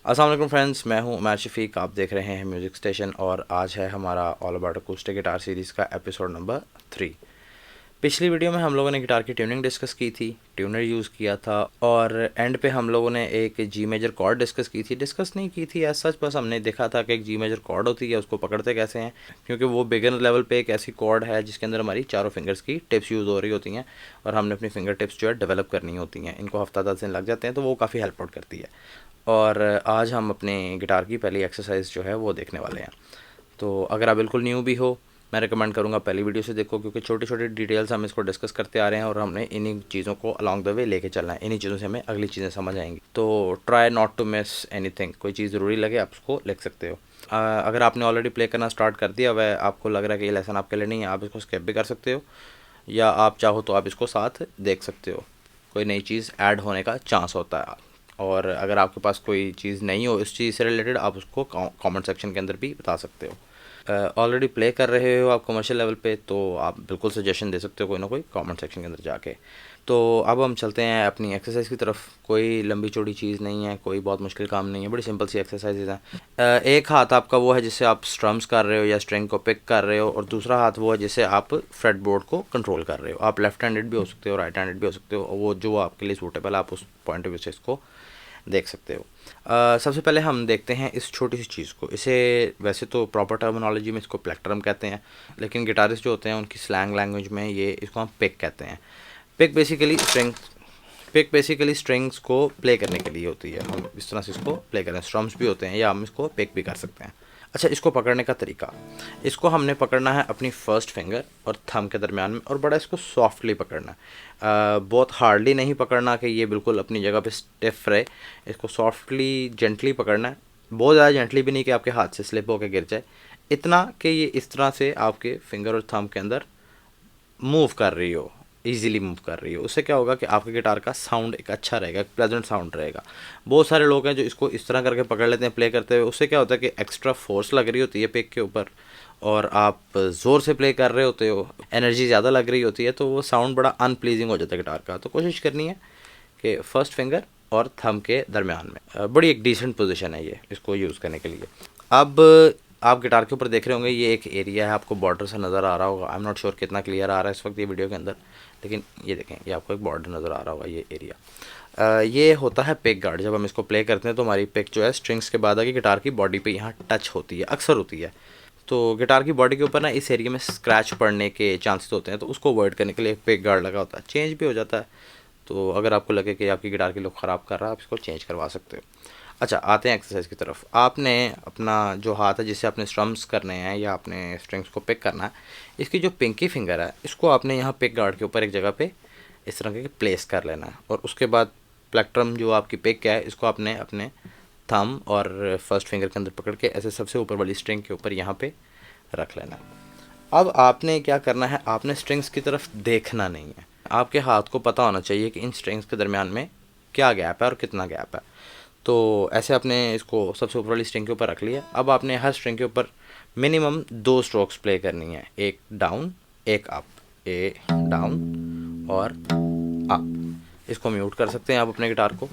अस्सलाम वालेकुम फ्रेंड्स, मैं हूं उमर शफीक। आप देख रहे हैं म्यूज़िक स्टेशन और आज है हमारा all about acoustic guitar series का एपिसोड नंबर 3। पिछली वीडियो में हम लोगों ने गिटार की ट्यूनिंग डिस्कस की थी, ट्यूनर यूज़ किया था और एंड पे हम लोगों ने एक जी मेजर कॉर्ड डिस्कस की थी। डिस्कस नहीं की थी एज सच, बस हमने देखा था कि एक जी मेजर कॉर्ड होती है, उसको पकड़ते कैसे हैं, क्योंकि वो बिगिनर लेवल पे एक ऐसी कॉर्ड है जिसके अंदर हमारी चारों फिंगर्स की टिप्स यूज़ हो रही होती हैं और हमने अपनी फिंगर टिप्स जो है डेवलप करनी होती हैं। इनको हफ्ता 10 दिन लग जाते हैं, तो वो काफ़ी हेल्प आउट करती है। और आज हम अपने गिटार की पहली एक्सरसाइज जो है वो देखने वाले हैं। तो अगर आप बिल्कुल न्यू भी हो, मैं रिकमेंड करूँगा पहली वीडियो से देखो, क्योंकि छोटी छोटी डिटेल्स हम इसको डिस्कस करते आ रहे हैं और हमने इन्हीं चीज़ों को अलॉन्ग द वे लेके चलना है। इन्हीं चीज़ों से हमें अगली चीज़ें समझ आएंगी। तो try not to miss anything. कोई चीज़ ज़रूरी लगे आप उसको लिख सकते हो। अगर आपने ऑलरेडी प्ले करना स्टार्ट कर दिया वह आपको लग रहा है कि ये लेसन आपके लिए नहीं है, आप इसको स्किप भी कर सकते हो, या आप चाहो तो आप इसको साथ देख सकते हो। कोई नई चीज़ ऐड होने का चांस होता है। और अगर आपके पास कोई चीज़ नहीं हो इस चीज़ से रिलेटेड, आप उसको कमेंट सेक्शन के अंदर भी बता सकते हो। ऑलरेडी प्ले कर रहे हो आप कमर्शियल लेवल पे, तो आप बिल्कुल सजेशन दे सकते हो कोई ना कोई कमेंट सेक्शन के अंदर जाके। तो अब हम चलते हैं अपनी एक्सरसाइज की तरफ। कोई लंबी चौड़ी चीज़ नहीं है, कोई बहुत मुश्किल काम नहीं है, बड़ी सिंपल सी एक्सरसाइजेज हैं। एक हाथ आपका वो है जिससे आप स्ट्रम्स कर रहे हो या स्ट्रिंग को पिक कर रहे हो, और दूसरा हाथ वो है जिससे आप फ्रेट बोर्ड को कंट्रोल कर रहे हो। आप लेफ्ट हैंडेड भी हो सकते हो, राइट हैंडेड भी हो सकते हो, वो जो आपके लिए सूटेबल है आप उस पॉइंट ऑफ व्यू से इसको देख सकते हो। सबसे पहले हम देखते हैं इस छोटी सी चीज़ को। इसे वैसे तो प्रॉपर टर्मिनोलॉजी में इसको प्लेक्ट्रम कहते हैं, लेकिन गिटारिस्ट जो होते हैं उनकी स्लैंग लैंग्वेज में ये इसको हम पिक कहते हैं। पिक बेसिकली स्ट्रिंग्स को प्ले करने के लिए होती है। हम इस तरह से इसको प्ले करें, स्ट्रम्स भी होते हैं या हम इसको पिक भी कर सकते हैं। अच्छा, इसको पकड़ने का तरीका, इसको हमने पकड़ना है अपनी फर्स्ट फिंगर और थंब के दरमियान में, और बड़ा इसको सॉफ्टली पकड़ना है। बहुत हार्डली नहीं पकड़ना कि ये बिल्कुल अपनी जगह पे स्टिफ रहे। इसको सॉफ्टली जेंटली पकड़ना है, बहुत ज़्यादा जेंटली भी नहीं कि आपके हाथ से स्लिप होकर गिर जाए, इतना कि ये इस तरह से आपके फिंगर और थंब के अंदर मूव कर रही हो, इजीली मूव कर रही हो। उससे क्या होगा कि आपके गिटार का साउंड एक अच्छा रहेगा, एक प्लेजेंट साउंड रहेगा। बहुत सारे लोग हैं जो इसको इस तरह करके पकड़ लेते हैं प्ले करते हुए, उससे क्या होता है कि एक्स्ट्रा फोर्स लग रही होती है पिक के ऊपर और आप ज़ोर से प्ले कर रहे होते हो, एनर्जी ज़्यादा लग रही होती है, तो वो साउंड बड़ा अनप्लीजिंग हो जाता है गिटार का। तो कोशिश करनी है कि फर्स्ट फिंगर और थंब के दरमियान में, बड़ी एक डिसेंट पोजीशन है ये इसको यूज़ करने के लिए। अब आप गिटार के ऊपर देख रहे होंगे ये एक एरिया है, आपको बॉर्डर सा नज़र आ रहा होगा। आई एम नॉट श्योर कितना क्लियर आ रहा है इस वक्त ये वीडियो के अंदर, लेकिन ये देखें, ये आपको एक बॉर्डर नज़र आ रहा होगा, ये एरिया। ये होता है पिक गार्ड। जब हम इसको प्ले करते हैं तो हमारी पिक जो है स्ट्रिंग्स के बाद आगे गिटार की बॉडी पे यहाँ टच होती है, अक्सर होती है। तो गिटार की बॉडी के ऊपर ना इस एरिया में स्क्रैच पड़ने के चांसेस होते हैं, तो उसको अवॉइड करने के लिए एक पिक गार्ड लगा होता है। चेंज भी हो जाता है, तो अगर आपको लगे कि आपकी गिटार की लुक ख़राब कर रहा है, आप इसको चेंज करवा सकते हो। अच्छा, आते हैं एक्सरसाइज की तरफ। आपने अपना जो हाथ है जिससे आपने स्ट्रम्स करने हैं या आपने स्ट्रिंग्स को पिक करना है, इसकी जो पिंकी फिंगर है इसको आपने यहाँ पिक गार्ड के ऊपर एक जगह पे इस तरह के प्लेस कर लेना है, और उसके बाद प्लेक्ट्रम जो आपकी पिक है इसको आपने अपने थंब और फर्स्ट फिंगर के अंदर पकड़ के ऐसे सबसे ऊपर वाली स्ट्रिंग के ऊपर यहाँ पे रख लेना है। अब आपने क्या करना है, आपने स्ट्रिंग्स की तरफ देखना नहीं है। आपके हाथ को पता होना चाहिए कि इन स्ट्रिंग्स के दरमियान में क्या गैप है और कितना गैप है। तो ऐसे आपने इसको सबसे ऊपर वाली स्ट्रिंग के ऊपर रख लिया। अब आपने हर स्ट्रिंग के ऊपर मिनिमम 2 स्ट्रोक्स प्ले करनी है, एक डाउन एक अप, ए डाउन और अप। इसको म्यूट कर सकते हैं आप अपने गिटार को,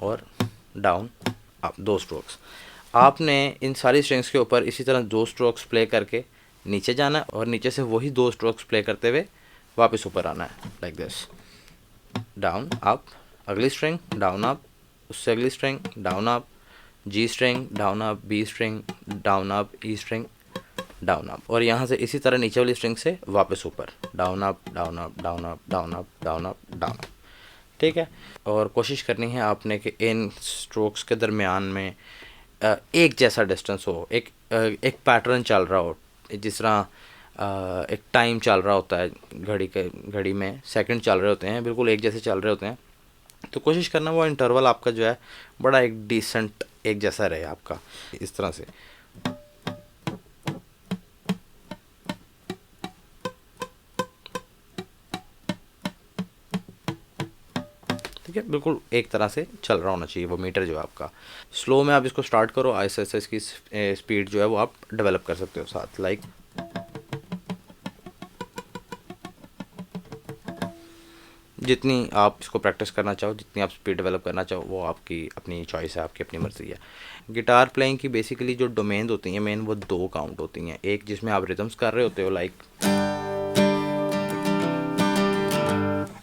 और डाउन अप 2 स्ट्रोक्स। आपने इन सारी स्ट्रिंग्स के ऊपर इसी तरह 2 स्ट्रोक्स प्ले करके नीचे जाना है, और नीचे से वही 2 स्ट्रोक्स प्ले करते हुए वापस ऊपर आना है, लाइक दिस। डाउन अप, अगली स्ट्रिंग डाउन अप, उससे अगली string down up, G string down up, B string down up, E string down up, और यहाँ से इसी तरह नीचे वाली स्ट्रिंग से वापस ऊपर down up down up down up down up down up down up. ठीक है, और कोशिश करनी है आपने कि इन स्ट्रोक्स के दरमियान में एक जैसा डिस्टेंस हो, एक पैटर्न चल रहा हो। जिस तरह एक टाइम चल रहा होता है घड़ी में सेकंड चल रहे होते हैं, बिल्कुल एक जैसे चल रहे होते हैं। तो कोशिश करना वो इंटरवल आपका जो है बड़ा एक डिसेंट एक जैसा रहे आपका, इस तरह से। ठीक है, बिल्कुल एक तरह से चल रहा होना चाहिए वो मीटर जो है आपका। स्लो में आप इसको स्टार्ट करो, आहिस्ता आहिस्ता इसकी स्पीड जो है वो आप डेवलप कर सकते हो साथ, लाइक। जितनी आप इसको प्रैक्टिस करना चाहो, जितनी आप स्पीड डेवलप करना चाहो, वो आपकी अपनी चॉइस है, आपकी अपनी मर्ज़ी है। गिटार प्लेइंग की बेसिकली जो डोमेन होती हैं मेन, वो दो काउंट होती हैं। एक जिसमें आप रिदम्स कर रहे होते हो लाइक,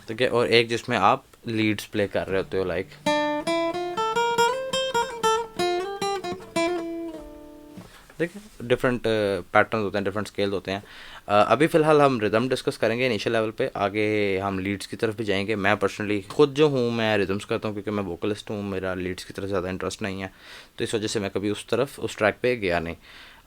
ठीक है, और एक जिसमें आप लीड्स प्ले कर रहे होते हो लाइक। देखिए डिफरेंट पैटर्न होते हैं, डिफरेंट स्केल होते हैं। अभी फ़िलहाल हम रिदम डिस्कस करेंगे इनिशियल लेवल पे, आगे हम लीड्स की तरफ भी जाएंगे। मैं पर्सनली खुद जो हूँ मैं रिदम्स करता हूँ क्योंकि मैं वोकलिस्ट हूँ, मेरा लीड्स की तरफ ज़्यादा इंटरेस्ट नहीं है, तो इस वजह से मैं कभी उस तरफ उस ट्रैक पे गया नहीं।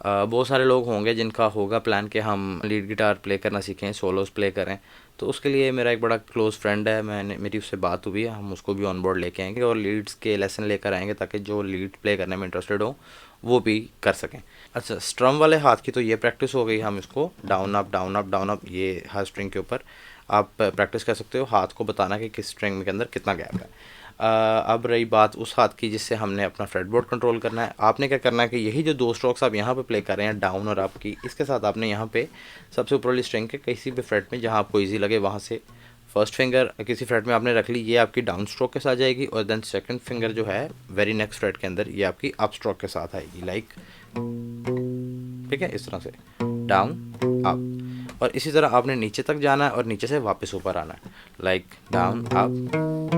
बहुत सारे लोग होंगे जिनका होगा प्लान कि हम लीड गिटार प्ले करना सीखें, सोलोस प्ले करें, तो उसके लिए मेरा एक बड़ा क्लोज़ फ्रेंड है, मेरी उससे बात हुई है, हम उसको भी ऑन बोर्ड लेके आएंगे और लीड्स के लेसन लेकर आएंगे ताकि जो लीड प्ले करने में इंटरेस्टेड हो वो भी कर सकें। अच्छा, स्ट्रम वाले हाथ की तो ये प्रैक्टिस हो गई, हम इसको down up down up down up, ये हर स्ट्रिंग के ऊपर आप प्रैक्टिस कर सकते हो, हाथ को बताना कि किस स्ट्रिंग के अंदर कितना गैप है। अब रही बात उस हाथ की जिससे हमने अपना फ्रेटबोर्ड कंट्रोल करना है। आपने क्या करना है कि यही जो दो स्ट्रोक्स आप यहाँ पे प्ले कर रहे हैं डाउन और अप की, इसके साथ आपने यहाँ पे सबसे ऊपर वाली स्ट्रिंग के किसी भी फ्रेट में जहाँ आपको ईजी लगे वहाँ से फर्स्ट फिंगर किसी फ्रेट में आपने रख ली, ये आपकी डाउन स्ट्रोक के साथ जाएगी, और देन सेकंड फिंगर जो है वेरी नेक्स्ट फ्रेट के अंदर ये आपकी अप स्ट्रोक के साथ आएगी लाइक, ठीक है, इस तरह से डाउन अप। और इसी तरह आपने नीचे तक जाना है और नीचे से वापस ऊपर आना है लाइक डाउन अप,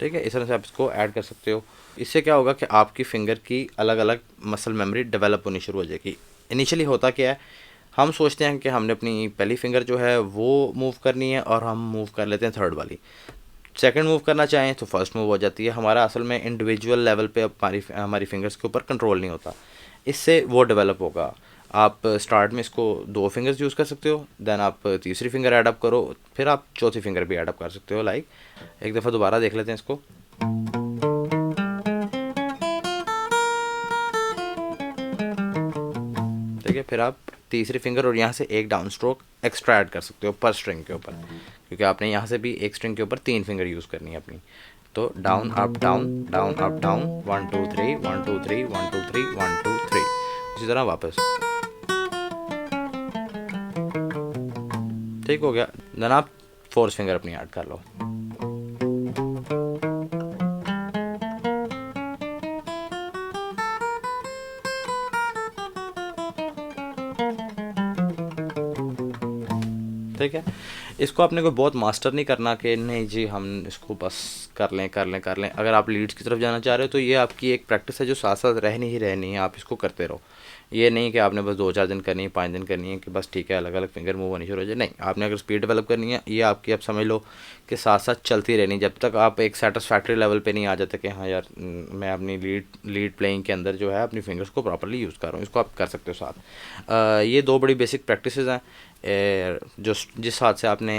ठीक है। इस तरह से आप इसको ऐड कर सकते हो। इससे क्या होगा कि आपकी फिंगर की अलग अलग मसल मेमोरी डेवलप होनी शुरू हो जाएगी। इनिशियली होता क्या है, हम सोचते हैं कि हमने अपनी पहली फिंगर जो है वो मूव करनी है और हम मूव कर लेते हैं थर्ड वाली, सेकंड मूव करना चाहें तो फर्स्ट मूव हो जाती है। हमारा असल में इंडिविजुअल लेवल पे हमारी फिंगर्स के ऊपर कंट्रोल नहीं होता, इससे वो डेवलप होगा। आप स्टार्ट में इसको दो फिंगर्स यूज़ कर सकते हो, देन आप तीसरी फिंगर ऐडअप करो, फिर आप चौथी फिंगर भी ऐडअप कर सकते हो लाइक, एक दफ़ा दोबारा देख लेते हैं इसको, ठीक है। फिर आप तीसरी फिंगर और यहाँ से एक डाउन स्ट्रोक एक्स्ट्रा ऐड कर सकते हो पर स्ट्रिंग के ऊपर, क्योंकि आपने यहाँ से भी एक स्ट्रिंग के ऊपर तीन फिंगर यूज़ करनी है अपनी। तो down up down down up down 1 2 3 1 2 3 1 2 3 1 2 3, इसी तरह वापस, ठीक हो गया। देन आप फोर्थ फिंगर अपनी ऐड कर लो, ठीक है। इसको आपने कोई बहुत मास्टर नहीं करना कि नहीं जी हम इसको बस कर लें कर लें कर लें। अगर आप लीड्स की तरफ जाना चाह रहे हो तो ये आपकी एक प्रैक्टिस है जो साथ साथ रहनी ही रहनी है, आप इसको करते रहो। ये नहीं कि आपने बस 2-4 दिन करनी है, 5 दिन करनी है कि बस ठीक है अलग अलग फिंगर मूव होनी शुरू हो जाए, नहीं। आपने अगर स्पीड डेवलप करनी है, ये आपकी आप समझ लो कि साथ साथ चलती रहनी, जब तक आप एक सेटिस्फैक्ट्री लेवल पे नहीं आ जाते कि हाँ यार मैं अपनी लीड प्लेइंग के अंदर जो है अपनी फिंगर्स को प्रॉपरली यूज़ कर रहा हूँ। इसको आप कर सकते हो साथ। ये दो बड़ी बेसिक प्रैक्टिसेस हैं। जो जिस हाथ से आपने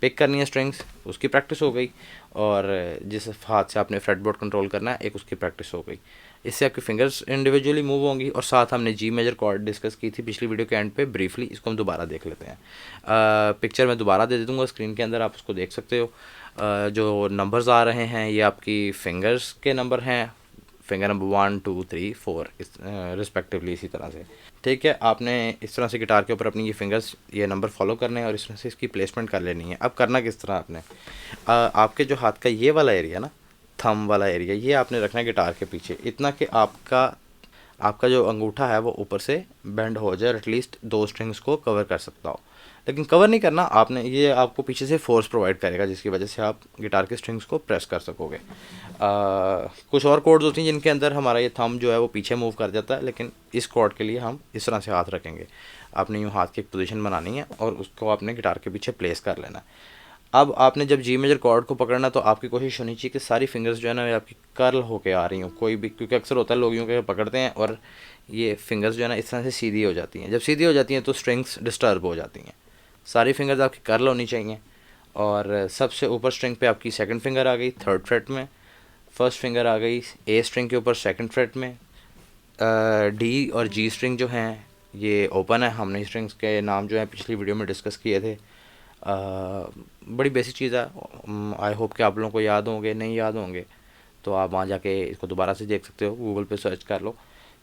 पिक करनी है स्ट्रिंग्स उसकी प्रैक्टिस हो गई, और जिस हाथ से आपने फ्रेटबोर्ड कंट्रोल करना है एक उसकी प्रैक्टिस हो गई। इससे आपकी फिंगर्स इंडिविजुअली मूव होंगी। और साथ हमने जी मेजर कॉर्ड डिस्कस की थी पिछली वीडियो के एंड पे ब्रीफली, इसको हम दोबारा देख लेते हैं। पिक्चर मैं दोबारा दे दूँगा स्क्रीन के अंदर, आप उसको देख सकते हो। जो नंबर्स आ रहे हैं ये आपकी फिंगर्स के नंबर हैं, फिंगर नंबर 1 2 3 4 इस रिस्पेक्टिवली, इसी तरह से, ठीक है। आपने इस तरह से गिटार के ऊपर अपनी ये फिंगर्स ये नंबर फॉलो करने हैं और इस तरह से इसकी प्लेसमेंट कर लेनी है। अब करना किस तरह आपने, आपके जो हाथ का ये वाला एरिया ना, थंब वाला एरिया, ये आपने रखना है गिटार के पीछे इतना कि आपका जो अंगूठा है वो ऊपर से बेंड हो जाए, एटलीस्ट दो स्ट्रिंग्स को कवर कर सकता हो। लेकिन कवर नहीं करना आपने, ये आपको पीछे से फोर्स प्रोवाइड करेगा जिसकी वजह से आप गिटार के स्ट्रिंग्स को प्रेस कर सकोगे। कुछ और कॉर्ड्स होती हैं जिनके अंदर हमारा ये थंब जो है वो पीछे मूव कर जाता है, लेकिन इस कॉर्ड के लिए हम इस तरह से हाथ रखेंगे। आपने यूँ हाथ की एक पोजीशन बनानी है और उसको आपने गिटार के पीछे प्लेस कर लेना है। अब आपने जब जी मेजर कॉर्ड को पकड़ना तो आपकी कोशिश होनी चाहिए कि सारी फिंगर्स जो है ना आपकी कर्ल होके आ रही हों, कोई भी, क्योंकि अक्सर होता है लोग यूँ के पकड़ते हैं और ये फिंगर्स जो है ना इस तरह से सीधी हो जाती हैं। जब सीधी हो जाती हैं तो स्ट्रिंग्स डिस्टर्ब हो जाती हैं। सारी फिंगर्स आपकी कर्ल होनी चाहिए। और सबसे ऊपर स्ट्रिंग पे आपकी सेकंड फिंगर आ गई थर्ड फ्रेट में, फर्स्ट फिंगर आ गई ए स्ट्रिंग के ऊपर सेकंड फ्रेट में। डी और जी स्ट्रिंग जो हैं ये ओपन है, हमने स्ट्रिंग्स के नाम जो है पिछली वीडियो में डिस्कस किए थे। बड़ी बेसिक चीज़ है, आई होप कि आप लोगों को याद होंगे, नहीं याद होंगे तो आप वहाँ जाके इसको दोबारा से देख सकते हो, गूगल पे सर्च कर लो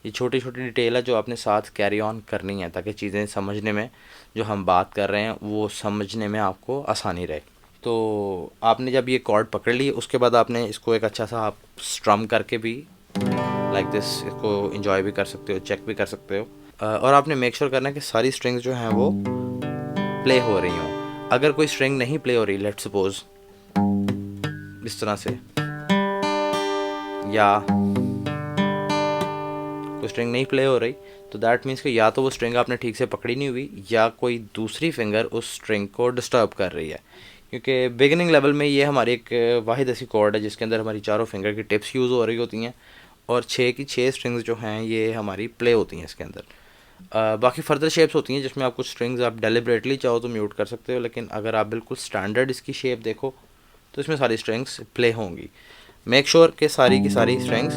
ये छोटी छोटी डिटेल है जो आपने साथ कैरी ऑन करनी है ताकि चीज़ें समझने में, जो हम बात कर रहे हैं वो समझने में आपको आसानी रहे। तो आपने जब ये कॉर्ड पकड़ ली उसके बाद आपने इसको एक अच्छा सा आप स्ट्रम करके भी लाइक दिस इसको इंजॉय भी कर सकते हो, चेक भी कर सकते हो। और आपने मेक श्योर करना है कि सारी स्ट्रिंग्स जो हैं वो प्ले हो रही हों। अगर कोई स्ट्रिंग नहीं प्ले हो रही, लेट्स सपोज इस तरह से, या कोई स्ट्रिंग नहीं प्ले हो रही, तो दैट मीन्स कि या तो वो स्ट्रिंग आपने ठीक से पकड़ी नहीं हुई या कोई दूसरी फिंगर उस स्ट्रिंग को डिस्टर्ब कर रही है। क्योंकि बिगिनिंग लेवल में ये हमारी एक वाहिद ऐसी कॉर्ड है जिसके अंदर हमारी चारों फिंगर की टिप्स यूज़ हो रही होती हैं और 6 की 6 स्ट्रिंग्स जो हैं ये हमारी प्ले होती हैं इसके अंदर। बाकी फर्दर शेप्स होती हैं जिसमें आप कुछ स्ट्रिंग्स आप डेलिबरेटली चाहो तो म्यूट कर सकते हो, लेकिन अगर आप बिल्कुल स्टैंडर्ड इसकी शेप देखो तो इसमें सारी स्ट्रिंग्स प्ले होंगी। मेक श्योर कि सारी की सारी स्ट्रिंग्स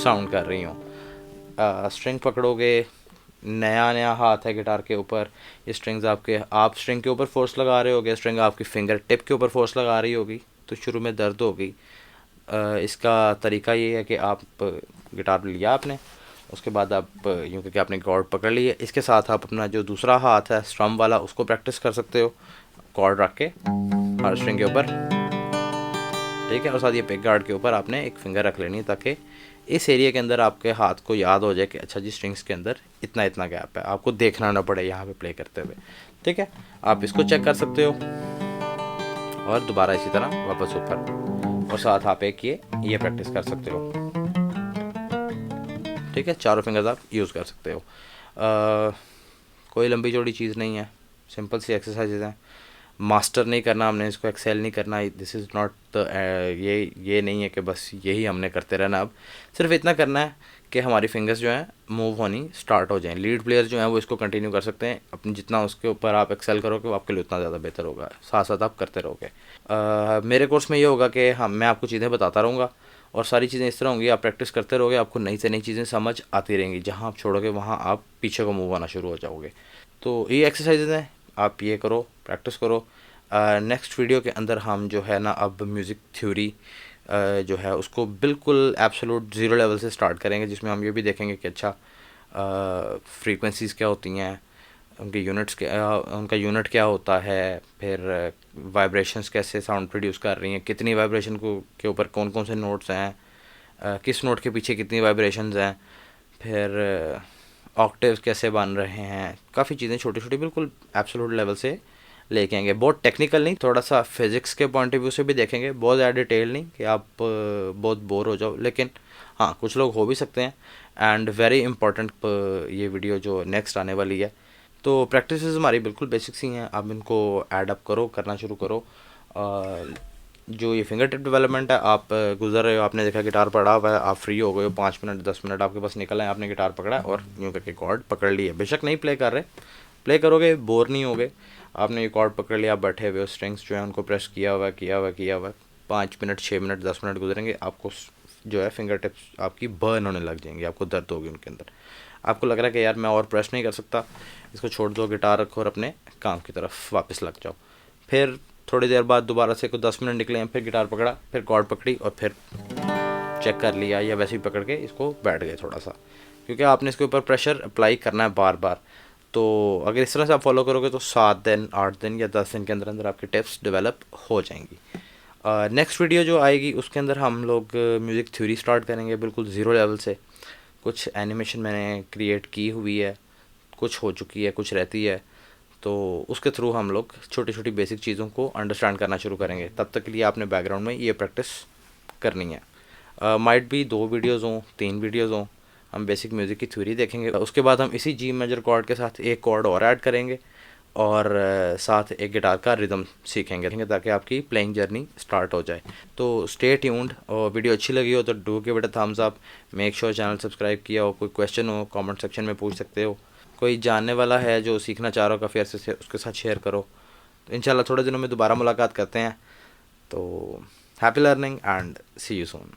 साउंड कर रही हों। स्ट्रिंग पकड़ोगे, नया नया हाथ है गिटार के ऊपर, ये स्ट्रिंग्स आप स्ट्रिंग के ऊपर फोर्स लगा रहे होगे, स्ट्रिंग आपकी फिंगर टिप के ऊपर फोर्स लगा रही होगी तो शुरू में दर्द होगी। इसका तरीका ये है कि आप गिटार लिया आपने, उसके बाद आप यूँ कि आपने कॉर्ड पकड़ ली है, इसके साथ आप अपना जो दूसरा हाथ है स्ट्रम वाला उसको प्रैक्टिस कर सकते हो कॉर्ड रख के हर स्ट्रिंग के ऊपर, ठीक है। और साथ ये पिक गार्ड के ऊपर आपने एक फिंगर रख लेनी है ताकि इस एरिया के अंदर आपके हाथ को याद हो जाए कि अच्छा जी स्ट्रिंग्स के अंदर इतना इतना गैप है, आपको देखना ना पड़े यहाँ पे प्ले करते हुए, ठीक है। आप इसको चेक कर सकते हो और दोबारा इसी तरह वापस ऊपर, और साथ आप एक ये प्रैक्टिस कर सकते हो, ठीक है। चारों फिंगर्स आप यूज़ कर सकते हो। कोई लंबी चौड़ी चीज़ नहीं है, सिंपल सी एक्सरसाइजेज हैं। मास्टर नहीं करना हमने इसको, एक्सेल नहीं करना, दिस इज़ नॉट द ये नहीं है कि बस यही हमने करते रहना। अब सिर्फ इतना करना है कि हमारी फिंगर्स जो हैं मूव होनी स्टार्ट हो जाएं। लीड प्लेयर जो हैं वो इसको कंटिन्यू कर सकते हैं, अपनी जितना उसके ऊपर आप एक्सेल करोगे वो आपके लिए उतना ज़्यादा बेहतर होगा, साथ साथ आप करते रहोगे। मेरे कोर्स में ये होगा कि हाँ मैं आपको चीज़ें बताता रहूँगा और सारी चीज़ें इस तरह होंगी, आप प्रैक्टिस करते रहोगे, आपको नई से नई चीज़ें समझ आती रहेंगी, जहाँ आप छोड़ोगे वहाँ आप पीछे को मूव आना शुरू हो जाओगे। तो ये एक्सरसाइजेज हैं, आप ये करो, प्रैक्टिस करो। नेक्स्ट वीडियो के अंदर हम जो है ना अब म्यूज़िक थ्योरी जो है उसको बिल्कुल एब्सोल्यूट ज़ीरो लेवल से स्टार्ट करेंगे, जिसमें हम ये भी देखेंगे कि अच्छा फ्रीक्वेंसीज़ क्या होती हैं, उनके यूनिट्स क्या, उनका यूनिट क्या होता है, फिर वाइब्रेशंस कैसे साउंड प्रोड्यूस कर रही हैं, कितनी वाइब्रेशन को के ऊपर कौन कौन से नोट्स हैं, किस नोट के पीछे कितनी वाइब्रेशंस हैं, फिर ऑक्टेव्स कैसे बन रहे हैं, काफ़ी चीज़ें छोटी छोटी बिल्कुल एब्सोल्यूट लेवल से लेके आएंगे। बहुत टेक्निकल नहीं, थोड़ा सा फिज़िक्स के पॉइंट ऑफ व्यू से भी देखेंगे, बहुत ज़्यादा डिटेल नहीं कि आप बहुत बोर हो जाओ, लेकिन हाँ कुछ लोग हो भी सकते हैं। एंड वेरी इंपॉर्टेंट ये वीडियो जो नेक्स्ट आने वाली है, तो प्रैक्टिस हमारी बिल्कुल बेसिक्स ही हैं, आप इनको ऐड अप करो, करना शुरू करो। जो ये फिंगर टिप डेवलपमेंट है, आप गुजर रहे हो, आपने देखा गिटार पड़ा हुआ है, आप फ्री हो गए हो, 5 मिनट 10 मिनट आपके पास निकल आए, आपने गिटार पकड़ा और यूँ करके कॉर्ड पकड़ ली है, बेशक नहीं प्ले कर रहे, प्ले करोगे बोर नहीं होगे। आपने ये कॉर्ड पकड़ लिया, आप बैठे हुए हो, स्ट्रिंग्स जो है उनको प्रेस किया हुआ 5 मिनट 6 मिनट 10 मिनट गुजरेंगे, आपको जो है फिंगर टिप्स आपकी बर्न होने लग जाएंगी, आपको दर्द होगी उनके अंदर, आपको लग रहा है कि यार मैं और प्रेस नहीं कर सकता, इसको छोड़ दो, गिटार रखो और अपने काम की तरफ वापस लग जाओ। फिर थोड़ी देर बाद दोबारा से कुछ 10 मिनट निकले हैं, फिर गिटार पकड़ा, फिर कॉर्ड पकड़ी और फिर चेक कर लिया, या वैसे ही पकड़ के इसको बैठ गए थोड़ा सा, क्योंकि आपने इसके ऊपर प्रेशर अप्लाई करना है बार बार। तो अगर इस तरह से आप फॉलो करोगे तो 7 दिन 8 दिन या 10 दिन के अंदर अंदर आपकी टिप्स डेवलप हो जाएंगी। नेक्स्ट वीडियो जो आएगी उसके अंदर हम लोग म्यूज़िक थ्योरी स्टार्ट करेंगे बिल्कुल ज़ीरो लेवल से। कुछ एनिमेशन मैंने क्रिएट की हुई है, कुछ हो चुकी है, कुछ रहती है, तो उसके थ्रू हम लोग छोटी छोटी बेसिक चीज़ों को अंडरस्टैंड करना शुरू करेंगे। तब तक के लिए आपने बैकग्राउंड में ये प्रैक्टिस करनी है। माइट भी 2 वीडियोज़ हों, 3 वीडियोज़ हों, हम बेसिक म्यूज़िक की थ्योरी देखेंगे, उसके बाद हम इसी जी मेजर कॉर्ड के साथ एक कॉर्ड और ऐड करेंगे और साथ एक गिटार का रिदम सीखेंगे ताकि आपकी प्लेइंग जर्नी स्टार्ट हो जाए। तो स्टे ट्यून्ड, और वीडियो अच्छी लगी हो तो do give it a thumbs up, make sure channel subscribe किया हो, कोई क्वेश्चन हो कमेंट सेक्शन में पूछ सकते हो, कोई जानने वाला है जो सीखना चाह रहा हो काफ़ी अर्से से उसके साथ शेयर करो। तो इंशाल्लाह थोड़े दिनों में दोबारा मुलाकात करते हैं। तो happy learning and see you soon.